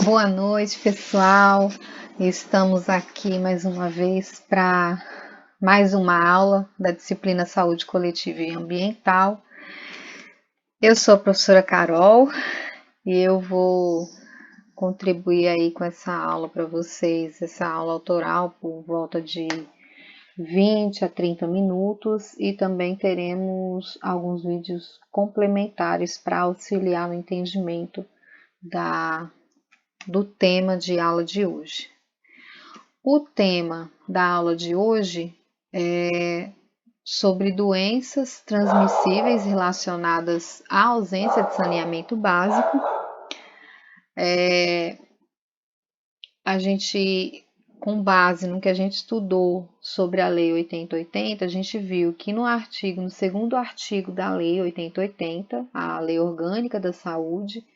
Boa noite, pessoal. Estamos aqui mais uma vez para mais uma aula da disciplina Saúde Coletiva e Ambiental. Eu sou a professora Carol e eu vou contribuir aí com essa aula para vocês, essa aula autoral por volta de 20 a 30 minutos e também teremos alguns vídeos complementares para auxiliar no entendimento do tema de aula de hoje. O tema da aula de hoje é sobre doenças transmissíveis relacionadas à ausência de saneamento básico. A gente, com base no que a gente estudou sobre a Lei 8080, a gente viu que no segundo artigo da Lei 8080, a Lei Orgânica da Saúde,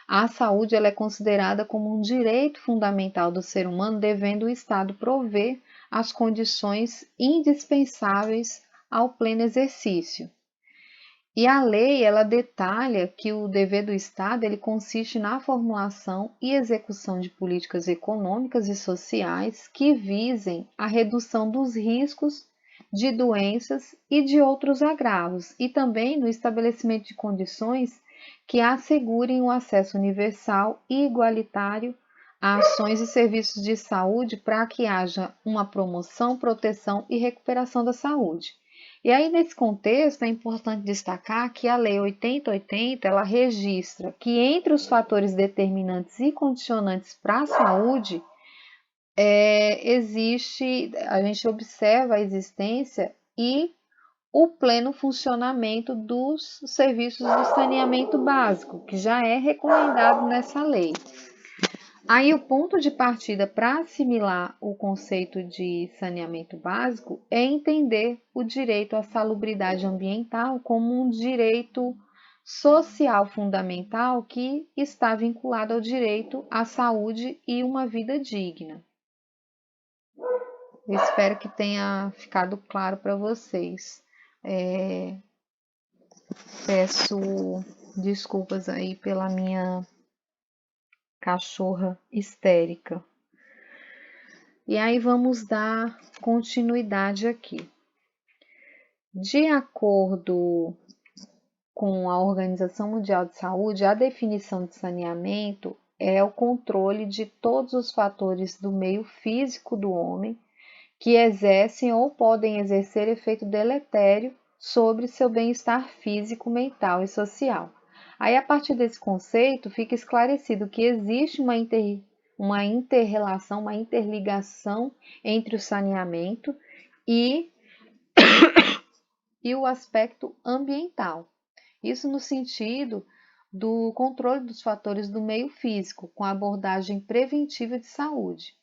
a saúde ela é considerada como um direito fundamental do ser humano, devendo o Estado prover as condições indispensáveis ao pleno exercício. E a lei ela detalha que o dever do Estado ele consiste na formulação e execução de políticas econômicas e sociais que visem a redução dos riscos de doenças e de outros agravos, e também no estabelecimento de condições que assegurem o acesso universal e igualitário a ações e serviços de saúde para que haja uma promoção, proteção e recuperação da saúde. E aí, nesse contexto, é importante destacar que a Lei 8080, ela registra que entre os fatores determinantes e condicionantes para a saúde, a gente observa a existência e o pleno funcionamento dos serviços do saneamento básico, que já é recomendado nessa lei. Aí o ponto de partida para assimilar o conceito de saneamento básico é entender o direito à salubridade ambiental como um direito social fundamental que está vinculado ao direito à saúde e uma vida digna. Eu espero que tenha ficado claro para vocês. Peço desculpas aí pela minha cachorra histérica. E aí vamos dar continuidade aqui. De acordo com a Organização Mundial de Saúde, a definição de saneamento é o controle de todos os fatores do meio físico do homem que exercem ou podem exercer efeito deletério sobre seu bem-estar físico, mental e social. Aí, a partir desse conceito, fica esclarecido que existe uma inter-relação, uma interligação entre o saneamento e o aspecto ambiental. Isso no sentido do controle dos fatores do meio físico, com abordagem preventiva de saúde.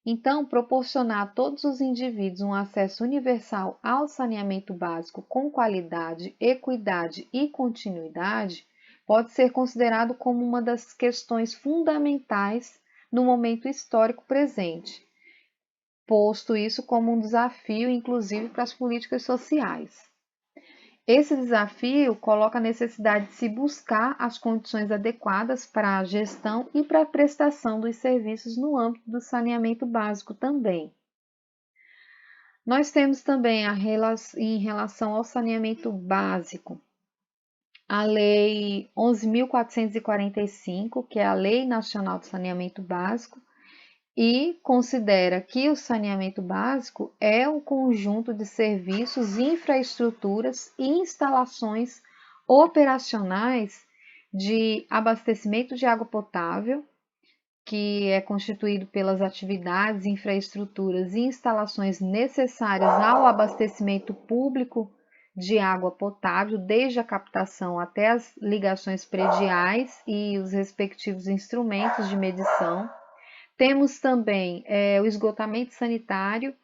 Então, proporcionar a todos os indivíduos um acesso universal ao saneamento básico com qualidade, equidade e continuidade pode ser considerado como uma das questões fundamentais no momento histórico presente, posto isso como um desafio, inclusive, para as políticas sociais. Esse desafio coloca a necessidade de se buscar as condições adequadas para a gestão e para a prestação dos serviços no âmbito do saneamento básico também. Nós temos também em relação ao saneamento básico, a Lei 11.445, que é a Lei Nacional de Saneamento Básico, e considera que o saneamento básico é um conjunto de serviços, infraestruturas e instalações operacionais de abastecimento de água potável, que é constituído pelas atividades, infraestruturas e instalações necessárias ao abastecimento público de água potável, desde a captação até as ligações prediais e os respectivos instrumentos de medição. Temos também o esgotamento sanitário,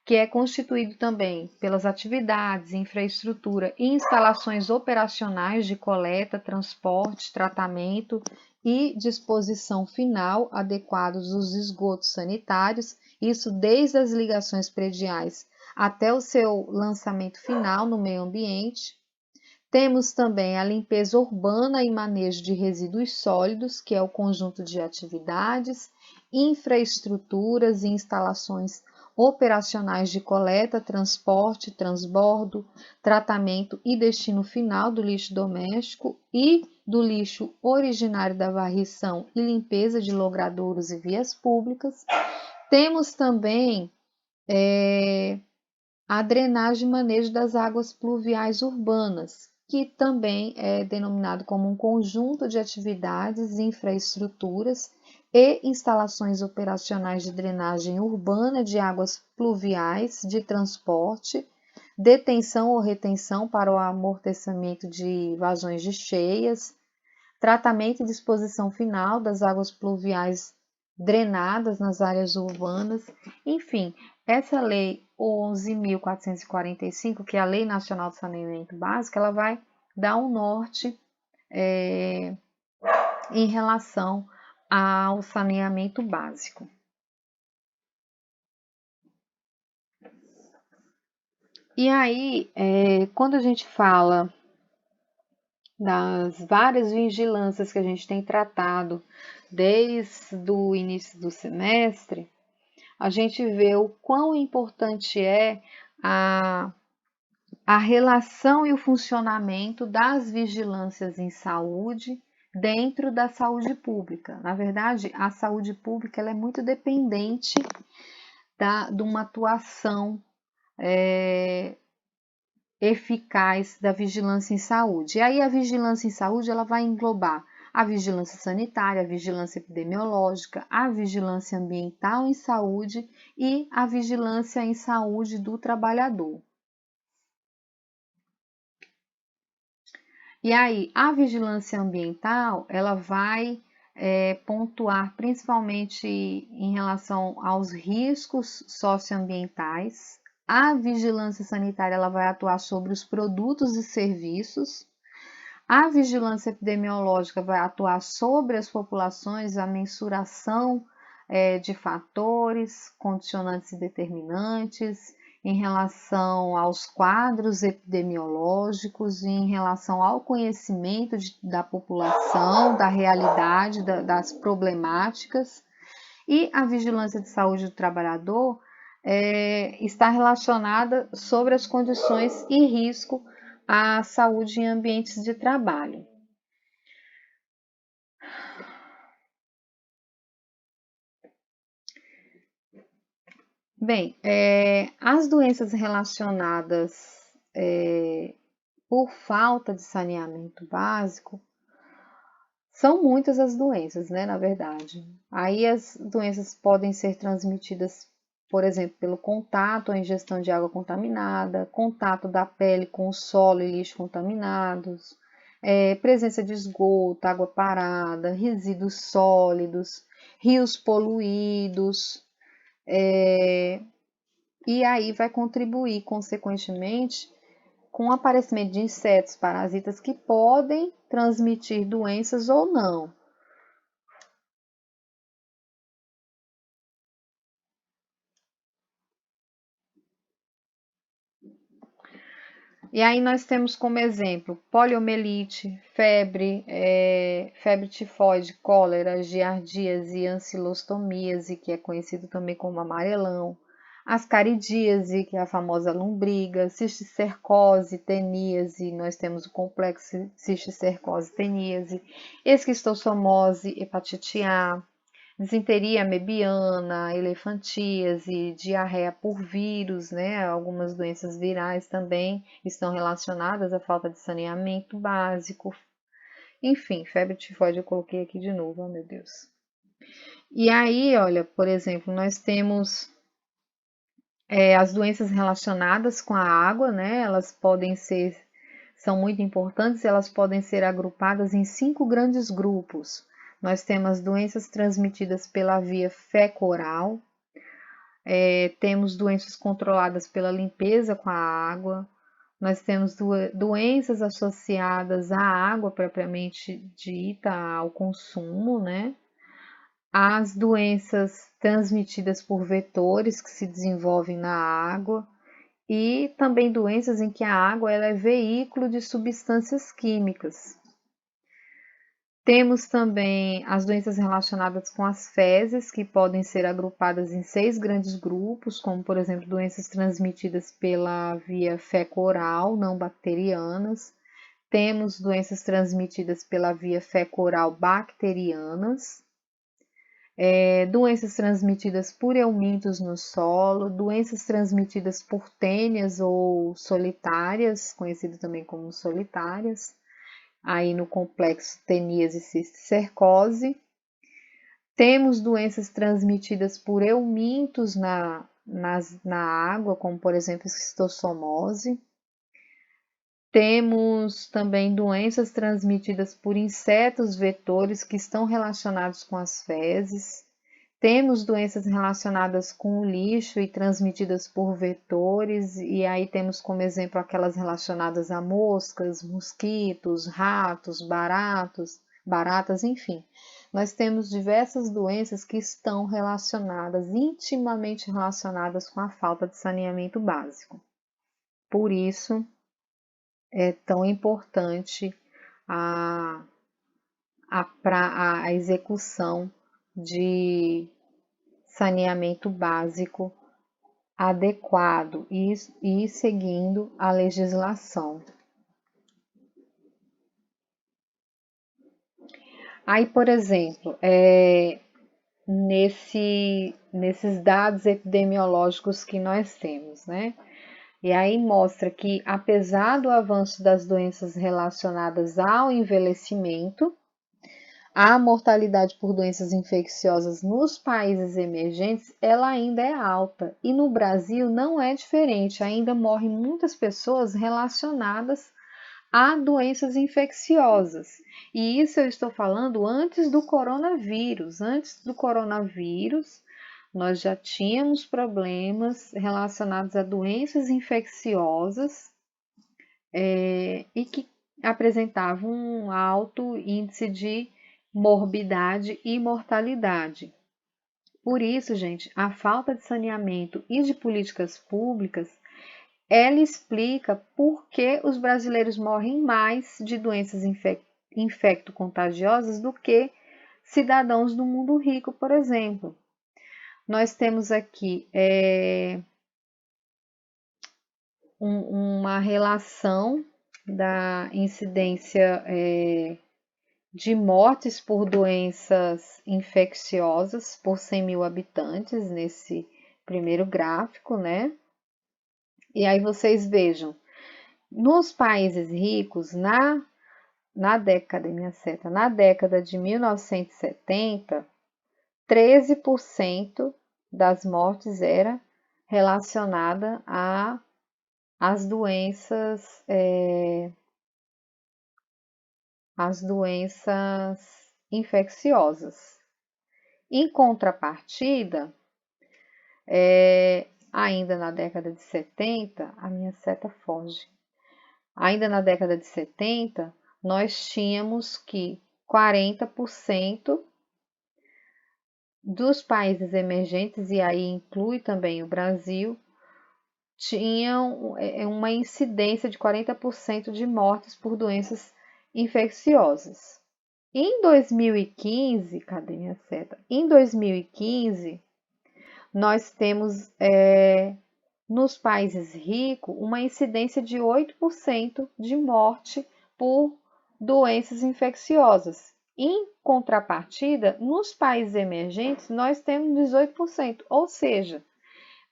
que é constituído também pelas atividades, infraestrutura e instalações operacionais de coleta, transporte, tratamento e disposição final adequados dos esgotos sanitários, isso desde as ligações prediais até o seu lançamento final no meio ambiente. Temos também a limpeza urbana e manejo de resíduos sólidos, que é o conjunto de atividades, infraestruturas e instalações operacionais de coleta, transporte, transbordo, tratamento e destino final do lixo doméstico e do lixo originário da varrição e limpeza de logradouros e vias públicas. Temos também a drenagem e manejo das águas pluviais urbanas, que também é denominado como um conjunto de atividades, infraestruturas e instalações operacionais de drenagem urbana de águas pluviais, de transporte, detenção ou retenção para o amortecimento de vazões de cheias, tratamento e disposição final das águas pluviais drenadas nas áreas urbanas. Enfim, essa lei 11.445, que é a Lei Nacional de Saneamento Básico, ela vai dar um norte em relação ao saneamento básico. E aí, quando a gente fala das várias vigilâncias que a gente tem tratado desde o início do semestre, a gente vê o quão importante é a relação e o funcionamento das vigilâncias em saúde dentro da saúde pública. Na verdade, a saúde pública ela é muito dependente de uma atuação eficaz da vigilância em saúde. E aí a vigilância em saúde ela vai englobar a vigilância sanitária, a vigilância epidemiológica, a vigilância ambiental em saúde e a vigilância em saúde do trabalhador. E aí, a vigilância ambiental, ela vai pontuar principalmente em relação aos riscos socioambientais. A vigilância sanitária, ela vai atuar sobre os produtos e serviços. A vigilância epidemiológica vai atuar sobre as populações, a mensuração de fatores, condicionantes e determinantes, em relação aos quadros epidemiológicos, em relação ao conhecimento da população, da realidade, das problemáticas. E a vigilância de saúde do trabalhador está relacionada sobre as condições e risco à saúde em ambientes de trabalho. Bem, as doenças relacionadas por falta de saneamento básico são muitas as doenças, né, na verdade. Aí as doenças podem ser transmitidas, por exemplo, pelo contato ou ingestão de água contaminada, contato da pele com o solo e lixo contaminados, presença de esgoto, água parada, resíduos sólidos, rios poluídos, e aí vai contribuir, consequentemente, com o aparecimento de insetos parasitas que podem transmitir doenças ou não. E aí nós temos como exemplo poliomielite, febre, febre tifoide, cólera, giardíase, ancilostomíase, que é conhecido também como amarelão, ascaridíase, que é a famosa lombriga, cisticercose, teníase, nós temos o complexo cisticercose, teníase, esquistossomose, hepatite A, disenteria amebiana, elefantíase, diarreia por vírus, né? Algumas doenças virais também estão relacionadas à falta de saneamento básico. Enfim, febre tifoide eu coloquei aqui de novo, oh meu Deus. E aí, olha, por exemplo, nós temos as doenças relacionadas com a água, né? Elas são muito importantes, elas podem ser agrupadas em 5 grandes grupos. Nós temos doenças transmitidas pela via fecal-oral, temos doenças controladas pela limpeza com a água, nós temos doenças associadas à água propriamente dita, ao consumo, né? As doenças transmitidas por vetores que se desenvolvem na água e também doenças em que a água ela é veículo de substâncias químicas. Temos também as doenças relacionadas com as fezes, que podem ser agrupadas em 6 grandes grupos, como, por exemplo, doenças transmitidas pela via feco-oral, não bacterianas. Temos doenças transmitidas pela via feco-oral bacterianas. Doenças transmitidas por eumintos no solo, doenças transmitidas por tênias ou solitárias, conhecido também como solitárias, aí no complexo tenias e cisticercose. Temos doenças transmitidas por eumintos na água, como por exemplo esquistossomose. Temos também doenças transmitidas por insetos vetores que estão relacionados com as fezes. Temos doenças relacionadas com o lixo e transmitidas por vetores, e aí temos como exemplo aquelas relacionadas a moscas, mosquitos, ratos, baratas, enfim. Nós temos diversas doenças que estão relacionadas, intimamente relacionadas com a falta de saneamento básico. Por isso, é tão importante a execução de saneamento básico adequado e seguindo a legislação. Aí, por exemplo, nesses dados epidemiológicos que nós temos, né? E aí mostra que, apesar do avanço das doenças relacionadas ao envelhecimento, a mortalidade por doenças infecciosas nos países emergentes, ela ainda é alta. E no Brasil não é diferente, ainda morrem muitas pessoas relacionadas a doenças infecciosas. E isso eu estou falando antes do coronavírus. Antes do coronavírus, nós já tínhamos problemas relacionados a doenças infecciosas e que apresentavam um alto índice de morbidade e mortalidade. Por isso, gente, a falta de saneamento e de políticas públicas, ela explica por que os brasileiros morrem mais de doenças infecto-contagiosas do que cidadãos do mundo rico, por exemplo. Nós temos aqui uma relação da incidência de mortes por doenças infecciosas por 100 mil habitantes nesse primeiro gráfico, né? E aí vocês vejam, nos países ricos, na década de 1970, 13% das mortes era relacionada às doenças infecciosas. Em contrapartida, ainda na década de 70, a minha seta foge. Ainda na década de 70, nós tínhamos que 40% dos países emergentes, e aí inclui também o Brasil, tinham uma incidência de 40% de mortes por doenças infecciosas. Em 2015, cadê minha seta? Em 2015, nós temos nos países ricos uma incidência de 8% de morte por doenças infecciosas. Em contrapartida, nos países emergentes, nós temos 18%, ou seja,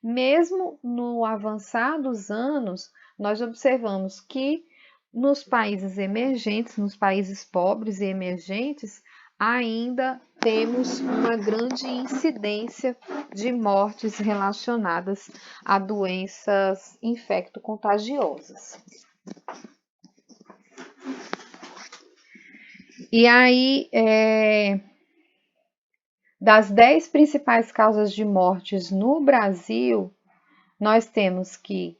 mesmo no avançar dos anos, nós observamos que nos países emergentes, nos países pobres e emergentes, ainda temos uma grande incidência de mortes relacionadas a doenças infecto-contagiosas. E aí, das 10 principais causas de mortes no Brasil, nós temos que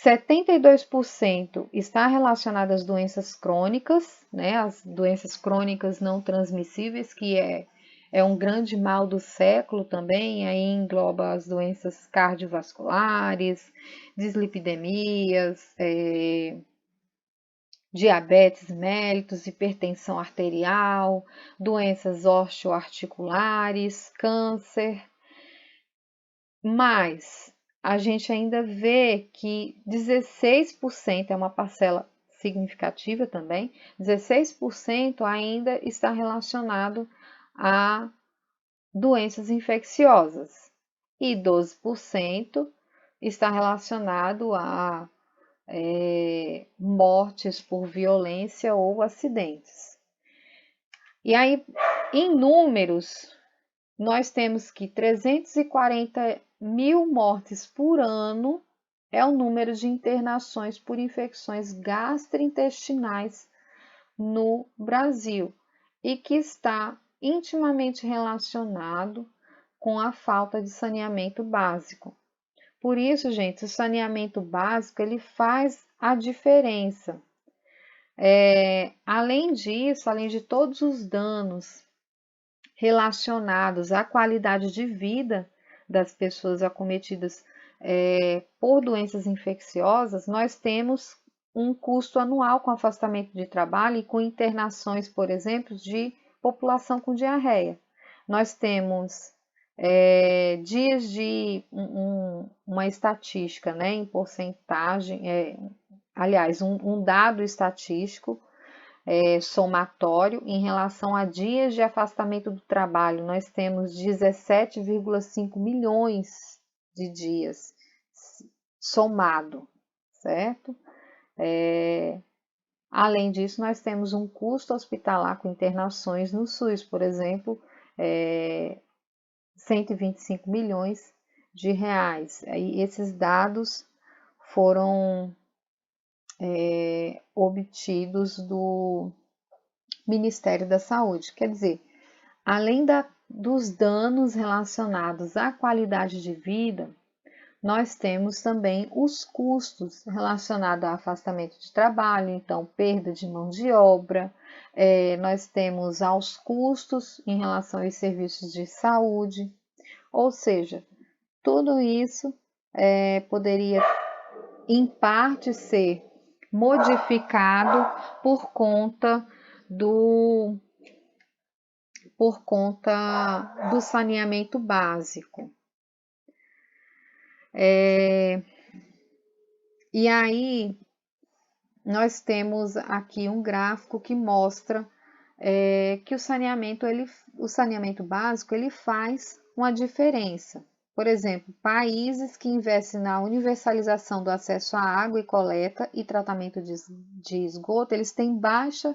72% está relacionado às doenças crônicas, né? As doenças crônicas não transmissíveis, que é é um grande mal do século também, aí engloba as doenças cardiovasculares, dislipidemias, diabetes mellitus, hipertensão arterial, doenças osteoarticulares, câncer, mas a gente ainda vê que 16% é uma parcela significativa também, 16% ainda está relacionado a doenças infecciosas e 12% está relacionado a mortes por violência ou acidentes. E aí, em números, nós temos que 340 mil mortes por ano é o número de internações por infecções gastrointestinais no Brasil e que está intimamente relacionado com a falta de saneamento básico. Por isso, gente, o saneamento básico ele faz a diferença. Além disso, além de todos os danos relacionados à qualidade de vida das pessoas acometidas por doenças infecciosas, nós temos um custo anual com afastamento de trabalho e com internações, por exemplo, de população com diarreia. Nós temos dias de uma estatística, né, em porcentagem, aliás, um dado estatístico somatório em relação a dias de afastamento do trabalho. Nós temos 17,5 milhões de dias somado, certo? Além disso, nós temos um custo hospitalar com internações no SUS, por exemplo, 125 milhões de reais. E esses dados foram obtidos do Ministério da Saúde. Quer dizer, além dos danos relacionados à qualidade de vida, nós temos também os custos relacionados ao afastamento de trabalho, então perda de mão de obra, nós temos aos custos em relação aos serviços de saúde, ou seja, tudo isso poderia em parte ser modificado por conta do saneamento básico. E aí, nós temos aqui um gráfico que mostra que o saneamento básico ele faz uma diferença. Por exemplo, países que investem na universalização do acesso à água e coleta e tratamento de esgoto, eles têm baixa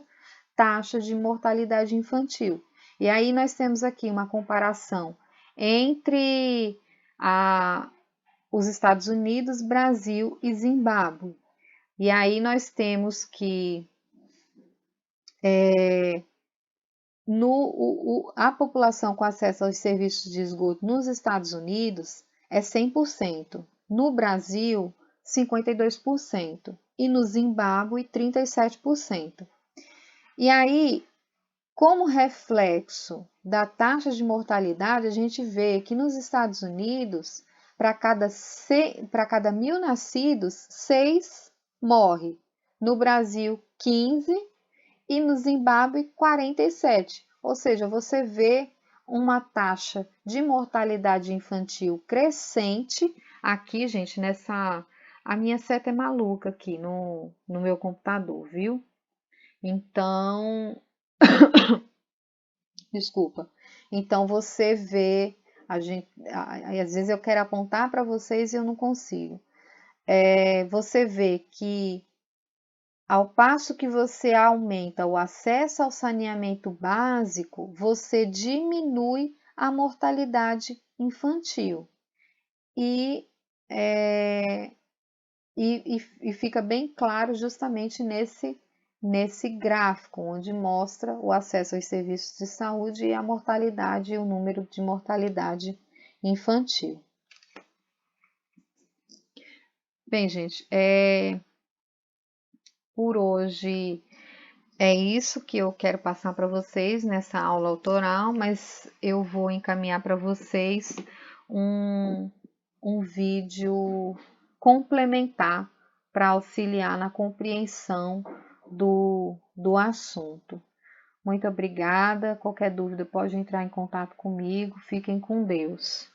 taxa de mortalidade infantil. E aí nós temos aqui uma comparação entre os Estados Unidos, Brasil e Zimbábue. E aí nós temos que a população com acesso aos serviços de esgoto nos Estados Unidos é 100%, no Brasil 52% e no Zimbábue 37%. E aí, como reflexo da taxa de mortalidade, a gente vê que nos Estados Unidos, para cada 1.000 nascidos, 6 morre. No Brasil, 15 e no Zimbábue, 47. Ou seja, você vê uma taxa de mortalidade infantil crescente. Aqui, gente, a minha seta é maluca aqui no meu computador, viu? Então, desculpa. Então você vê, às vezes eu quero apontar para vocês e eu não consigo. Você vê que ao passo que você aumenta o acesso ao saneamento básico, você diminui a mortalidade infantil. E fica bem claro justamente nesse gráfico, onde mostra o acesso aos serviços de saúde e a mortalidade e o número de mortalidade infantil. Bem, gente, por hoje É isso que eu quero passar para vocês nessa aula autoral, mas eu vou encaminhar para vocês um, um vídeo complementar para auxiliar na compreensão do assunto. Muito obrigada. Qualquer dúvida pode entrar em contato comigo. Fiquem com Deus.